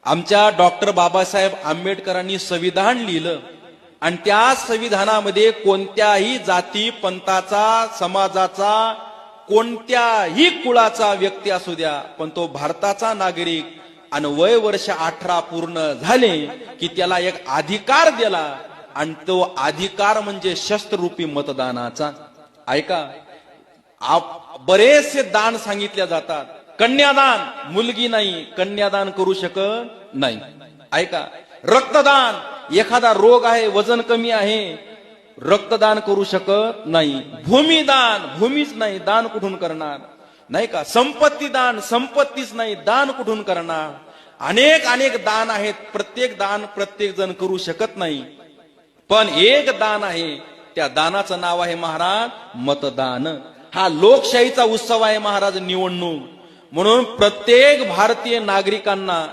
आमच्या डॉक्टर बाबासाहेब आंबेडकरांनी संविधान लिहिलं आणि त्या संविधानामध्ये कोणत्याही जाती पंथाचा समाजाचा कोणत्याही कुळाचा व्यक्ती असू द्या पण तो भारताचा नागरिक आणि वय वर्ष 18 पूर्ण झाले की त्याला एक अधिकार दिला आणि तो अधिकार म्हणजे शस्त्ररूपी मतदानाचा. ऐका, बरेचसे दान सांगितले जातात. कन्यादान, मुलगी नाही कन्यादान करू शकत नाही. ऐका, रक्तदान, एखादा रोग आहे वजन कमी आहे रक्तदान करू शकत नाही. भूमिदान, भूमीच नाही दान कुठून करणार, नाही का. संपत्ती दान, संपत्तीच नाही दान कुठून करणार. अनेक अनेक दान आहेत, प्रत्येक दान प्रत्येक जण करू शकत नाही. पण एक दान आहे, त्या दानाचं नाव आहे महाराज मतदान. हा लोकशाहीचा उत्सव आहे महाराज, निवडणूक. म्हणून प्रत्येक भारतीय नागरिकांना